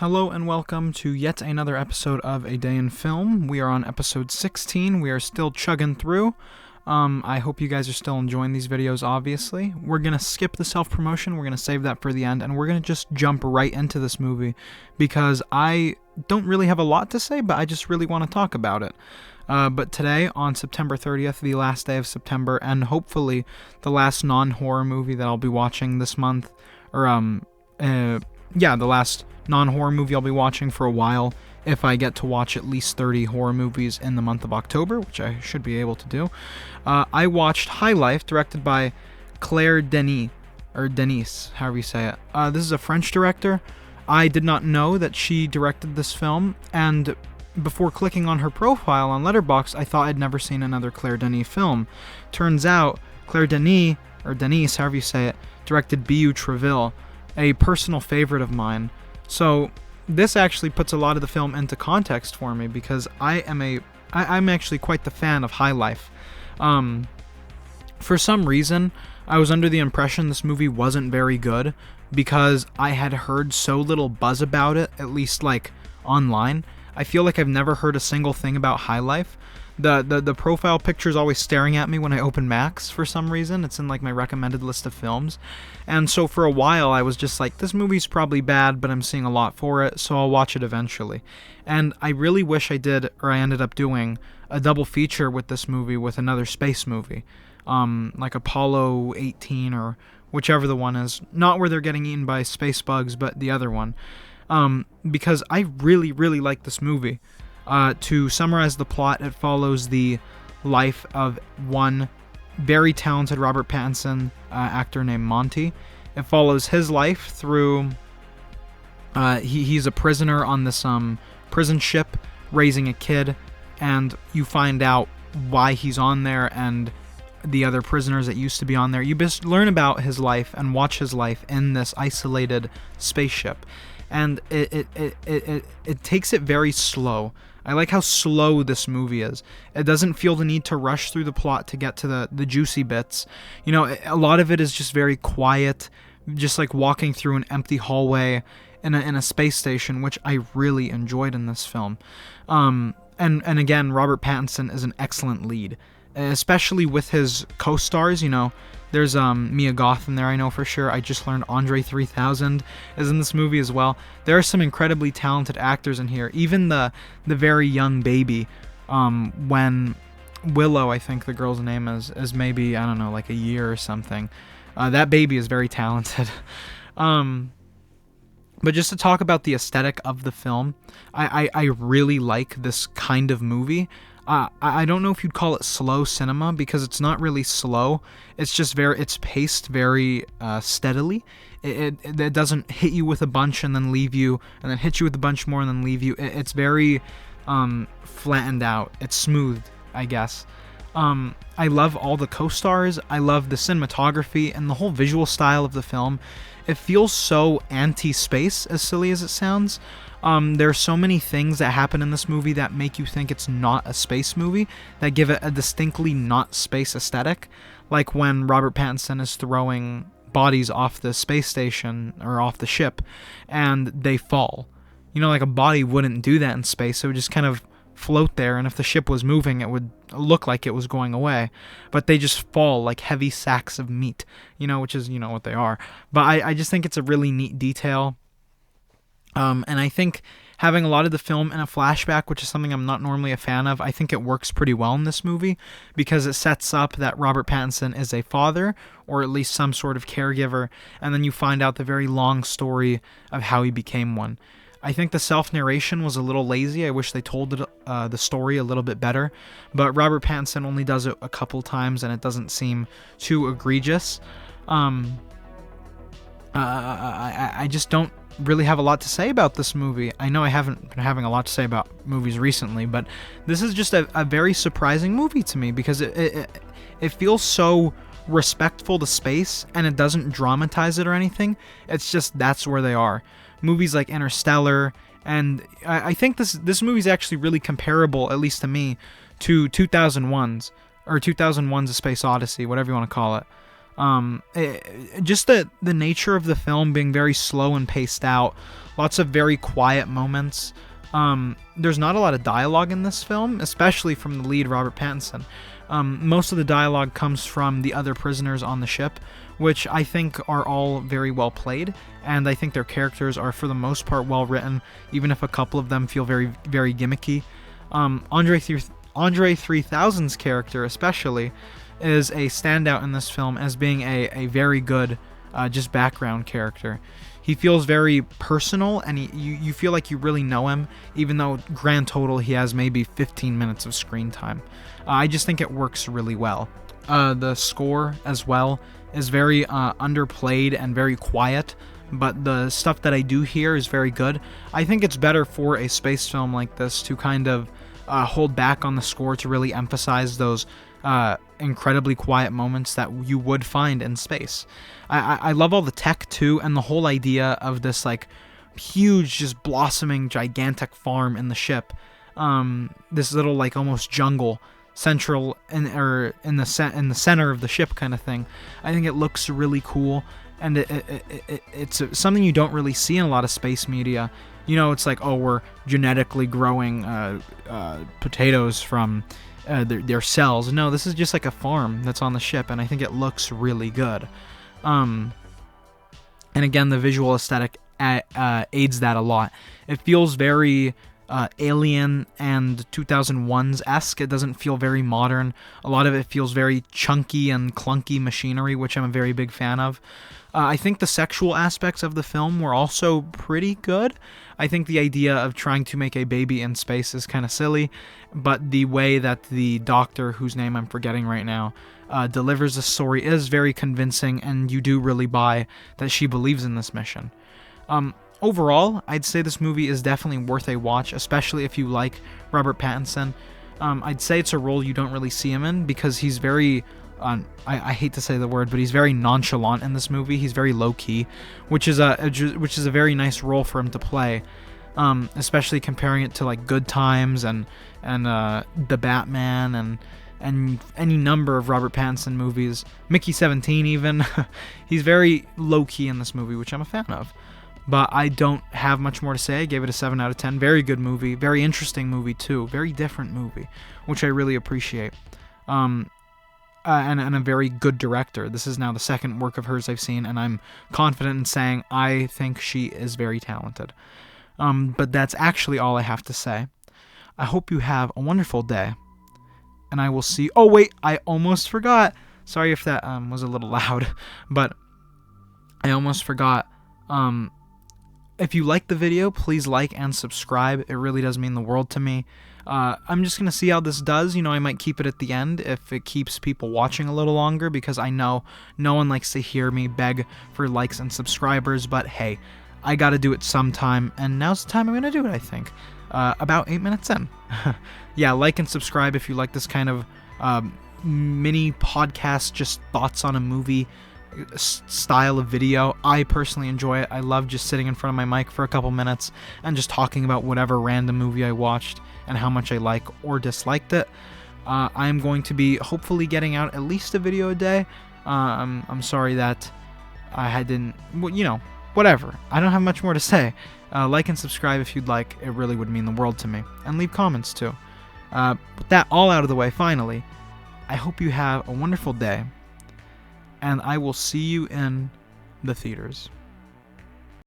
Hello and welcome to yet another episode of A Day in Film. We are on episode 16. We are still chugging through. I hope you guys are still enjoying these videos, obviously. We're going to skip the self-promotion. We're going to save that for the end, and we're going to just jump right into this movie because I don't really have a lot to say, but I just really want to talk about it. But today, on September 30th, the last day of September, and hopefully the last non-horror movie that I'll be watching this month, the last non-horror movie I'll be watching for a while, if I get to watch at least 30 horror movies in the month of October, which I should be able to do. I watched High Life, directed by Claire Denis, or Denise, however you say it. This is a French director. I did not know that she directed this film, and before clicking on her profile on Letterboxd, I thought I'd never seen another Claire Denis film. Turns out, Claire Denis, or Denise, however you say it, directed B.U. Treville, a personal favorite of mine. So this actually puts a lot of the film into context for me because I'm actually quite the fan of High Life. For some reason, I was under the impression this movie wasn't very good because I had heard so little buzz about it, at least like online. I feel like I've never heard a single thing about High Life. The profile picture is always staring at me when I open Max for some reason. It's in like my recommended list of films. And so for a while I was just like, this movie's probably bad, but I'm seeing a lot for it, so I'll watch it eventually. And I really wish I did, or I ended up doing, a double feature with this movie with another space movie. Like Apollo 18 or whichever the one is. Not where they're getting eaten by space bugs, but the other one. Because I really, really like this movie. To summarize the plot, it follows the life of one very talented Robert Pattinson actor named Monty. It follows his life through... he's a prisoner on this prison ship raising a kid, and you find out why he's on there and the other prisoners that used to be on there. You just learn about his life and watch his life in this isolated spaceship. And it takes it very slow. I like how slow this movie is. It doesn't feel the need to rush through the plot to get to the juicy bits. You know, a lot of it is just very quiet, just like walking through an empty hallway in a space station, which I really enjoyed in this film. And again, Robert Pattinson is an excellent lead, especially with his co-stars. You know, there's Mia Goth in there, I know for sure. I just learned Andre 3000 is in this movie as well. There are some incredibly talented actors in here. Even the very young baby, when Willow, I think the girl's name is maybe, I don't know, like a year or something. That baby is very talented. But just to talk about the aesthetic of the film, I really like this kind of movie. I don't know if you'd call it slow cinema because it's not really slow. It's just it's paced very steadily. It doesn't hit you with a bunch and then leave you, and then hit you with a bunch more and then leave you. It's very flattened out. It's smooth, I guess. I love all the co-stars. I love the cinematography and the whole visual style of the film. It feels so anti-space, as silly as it sounds. There are so many things that happen in this movie that make you think it's not a space movie, that give it a distinctly not space aesthetic, like when Robert Pattinson is throwing bodies off the space station, or off the ship, and they fall. You know, like a body wouldn't do that in space, it would just kind of float there, and if the ship was moving, it would look like it was going away, but they just fall like heavy sacks of meat, you know, which is, you know, what they are. But I just think it's a really neat detail. And I think having a lot of the film in a flashback, which is something I'm not normally a fan of, I think it works pretty well in this movie because it sets up that Robert Pattinson is a father, or at least some sort of caregiver, and then you find out the very long story of how he became one. I think the self-narration was a little lazy. I wish they told the story a little bit better, but Robert Pattinson only does it a couple times, and it doesn't seem too egregious. I just don't really have a lot to say about this movie. I know I haven't been having a lot to say about movies recently, but this is just a very surprising movie to me because it feels so respectful to space, and it doesn't dramatize it or anything. It's just that's where they are. Movies like Interstellar, and I think this movie's actually really comparable, at least to me, to 2001's A Space Odyssey, whatever you want to call it. Just the nature of the film being very slow and paced out, lots of very quiet moments. There's not a lot of dialogue in this film, especially from the lead, Robert Pattinson. Most of the dialogue comes from the other prisoners on the ship, which I think are all very well played, and I think their characters are for the most part well written, even if a couple of them feel very, very gimmicky. Andre 3000's character especially is a standout in this film as being a very good just background character. He feels very personal, and you feel like you really know him, even though grand total he has maybe 15 minutes of screen time. I just think it works really well. The score as well is very underplayed and very quiet, but the stuff that I do hear is very good. I think it's better for a space film like this to kind of hold back on the score to really emphasize those incredibly quiet moments that you would find in space. I love all the tech too, and the whole idea of this like huge, just blossoming, gigantic farm in the ship. This little like almost jungle central in the center of the ship kind of thing. I think it looks really cool, and it's something you don't really see in a lot of space media. You know, it's like, oh, we're genetically growing potatoes from their cells. No, this is just like a farm that's on the ship, and I think it looks really good. And again, the visual aesthetic aids that a lot. It feels very Alien and 2001's-esque. It doesn't feel very modern. A lot of it feels very chunky and clunky machinery, which I'm a very big fan of. I think the sexual aspects of the film were also pretty good. I think the idea of trying to make a baby in space is kind of silly, but the way that the doctor, whose name I'm forgetting right now, delivers the story is very convincing, and you do really buy that she believes in this mission. Overall, I'd say this movie is definitely worth a watch, especially if you like Robert Pattinson. I'd say it's a role you don't really see him in because he's very... I hate to say the word, but he's very nonchalant in this movie. He's very low-key, which is a very nice role for him to play, especially comparing it to like Good Times and The Batman and any number of Robert Pattinson movies, Mickey 17 even. He's very low-key in this movie, which I'm a fan of. But I don't have much more to say. I gave it a 7 out of 10. Very good movie. Very interesting movie, too. Very different movie, which I really appreciate. And a very good director. This is now the second work of hers I've seen, and I'm confident in saying I think she is very talented. But that's actually all I have to say. I hope you have a wonderful day, and I will see... Oh, wait, I almost forgot. Sorry if that was a little loud, but I almost forgot. If you like the video, please like and subscribe. It really does mean the world to me. I'm just going to see how this does. You know, I might keep it at the end if it keeps people watching a little longer, because I know no one likes to hear me beg for likes and subscribers, but hey, I got to do it sometime, and now's the time I'm going to do it, I think. About 8 minutes in. Yeah, like and subscribe if you like this kind of mini podcast, just thoughts on a movie style of video. I personally enjoy it. I love just sitting in front of my mic for a couple minutes and just talking about whatever random movie I watched and how much I like or disliked it. I'm going to be hopefully getting out at least a video a day. I'm sorry that I didn't, you know, whatever. I don't have much more to say. Like and subscribe if you'd like. It really would mean the world to me. And leave comments too. With that all out of the way, finally, I hope you have a wonderful day, and I will see you in the theaters.